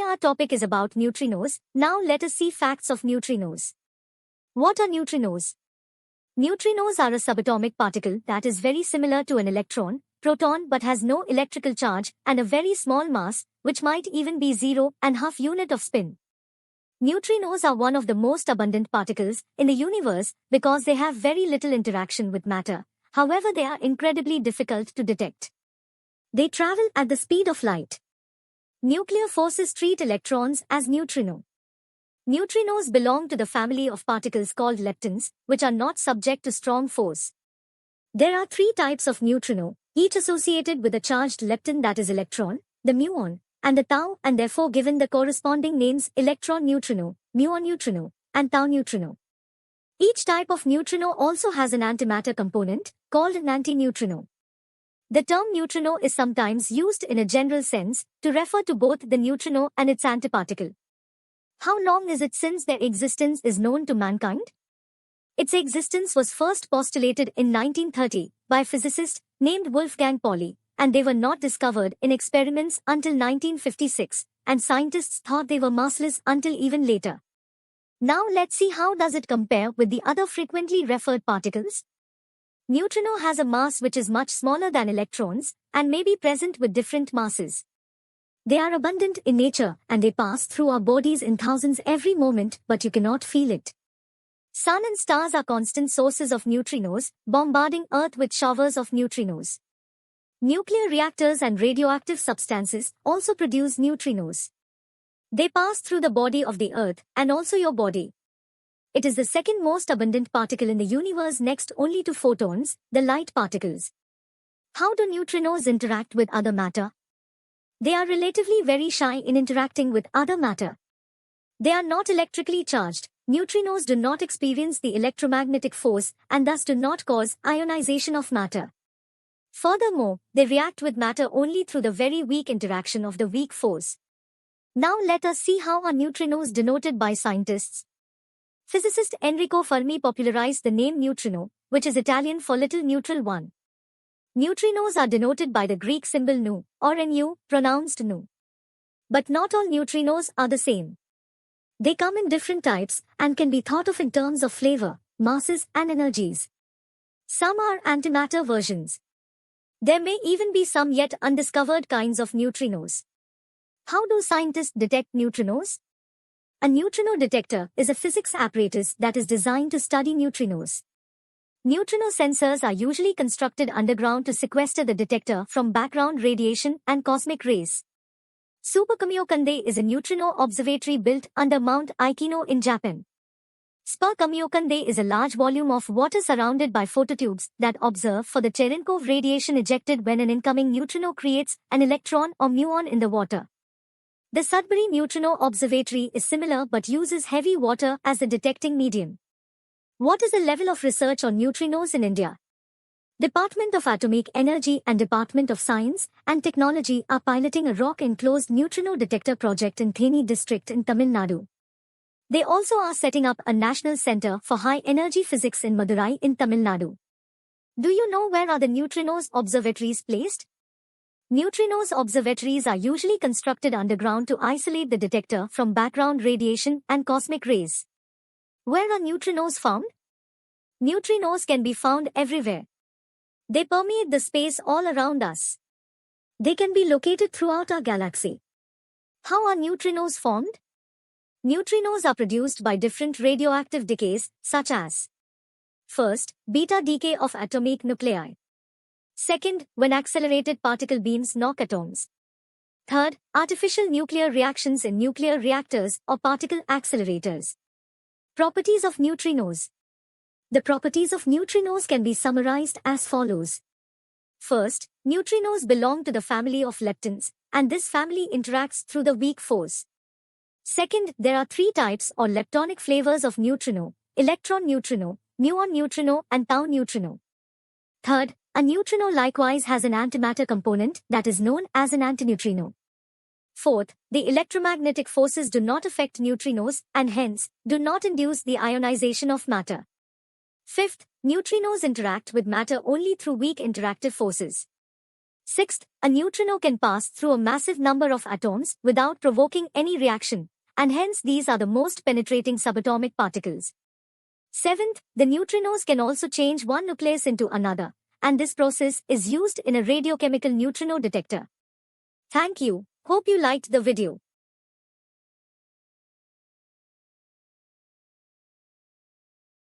our topic is about neutrinos. Now let us see facts of neutrinos. What are neutrinos? Neutrinos are a subatomic particle that is very similar to an electron, proton but has no electrical charge and a very small mass, which might even be 0.5 unit of spin. Neutrinos are one of the most abundant particles in the universe because they have very little interaction with matter. However, they are incredibly difficult to detect. They travel at the speed of light. Nuclear forces treat electrons as neutrino. Neutrinos belong to the family of particles called leptons, which are not subject to strong force. There are three types of neutrino, each associated with a charged lepton, that is electron, the muon, and the tau, and therefore given the corresponding names electron neutrino, muon neutrino, and tau neutrino. Each type of neutrino also has an antimatter component, called an antineutrino. The term neutrino is sometimes used in a general sense to refer to both the neutrino and its antiparticle. How long is it since their existence is known to mankind? Its existence was first postulated in 1930 by a physicist named Wolfgang Pauli, and they were not discovered in experiments until 1956, and scientists thought they were massless until even later. Now let's see how does it compare with the other frequently referred particles. Neutrino has a mass which is much smaller than electrons and may be present with different masses. They are abundant in nature and they pass through our bodies in thousands every moment, but you cannot feel it. Sun and stars are constant sources of neutrinos, bombarding Earth with showers of neutrinos. Nuclear reactors and radioactive substances also produce neutrinos. They pass through the body of the Earth and also your body. It is the second most abundant particle in the universe, next only to photons, the light particles. How do neutrinos interact with other matter? They are relatively very shy in interacting with other matter. They are not electrically charged. Neutrinos do not experience the electromagnetic force and thus do not cause ionization of matter. Furthermore, they react with matter only through the very weak interaction of the weak force. Now let us see how are neutrinos denoted by scientists. Physicist Enrico Fermi popularized the name neutrino, which is Italian for little neutral one. Neutrinos are denoted by the Greek symbol nu, or nu, pronounced nu. But not all neutrinos are the same. They come in different types and can be thought of in terms of flavor, masses, and energies. Some are antimatter versions. There may even be some yet undiscovered kinds of neutrinos. How do scientists detect neutrinos? A neutrino detector is a physics apparatus that is designed to study neutrinos. Neutrino sensors are usually constructed underground to sequester the detector from background radiation and cosmic rays. Super-Kamiokande is a neutrino observatory built under Mount Aikino in Japan. Super-Kamiokande is a large volume of water surrounded by phototubes that observe for the Cherenkov radiation ejected when an incoming neutrino creates an electron or muon in the water. The Sudbury Neutrino Observatory is similar but uses heavy water as the detecting medium. What is the level of research on neutrinos in India? Department of Atomic Energy and Department of Science and Technology are piloting a rock-enclosed neutrino detector project in Theni district in Tamil Nadu. They also are setting up a National Center for High-Energy Physics in Madurai in Tamil Nadu. Do you know where are the neutrinos observatories placed? Neutrinos observatories are usually constructed underground to isolate the detector from background radiation and cosmic rays. Where are neutrinos found? Neutrinos can be found everywhere. They permeate the space all around us. They can be located throughout our galaxy. How are neutrinos formed? Neutrinos are produced by different radioactive decays, such as: first, beta decay of atomic nuclei. Second, when accelerated particle beams knock atoms. Third, artificial nuclear reactions in nuclear reactors or particle accelerators. Properties of neutrinos. The properties of neutrinos can be summarized as follows. First, neutrinos belong to the family of leptons, and this family interacts through the weak force. Second, there are three types or leptonic flavors of neutrino: electron neutrino, muon neutrino, and tau neutrino. Third, a neutrino likewise has an antimatter component that is known as an antineutrino. Fourth, the electromagnetic forces do not affect neutrinos and hence do not induce the ionization of matter. Fifth, neutrinos interact with matter only through weak interactive forces. Sixth, a neutrino can pass through a massive number of atoms without provoking any reaction, and hence these are the most penetrating subatomic particles. Seventh, the neutrinos can also change one nucleus into another, and this process is used in a radiochemical neutrino detector. Thank you. Hope you liked the video.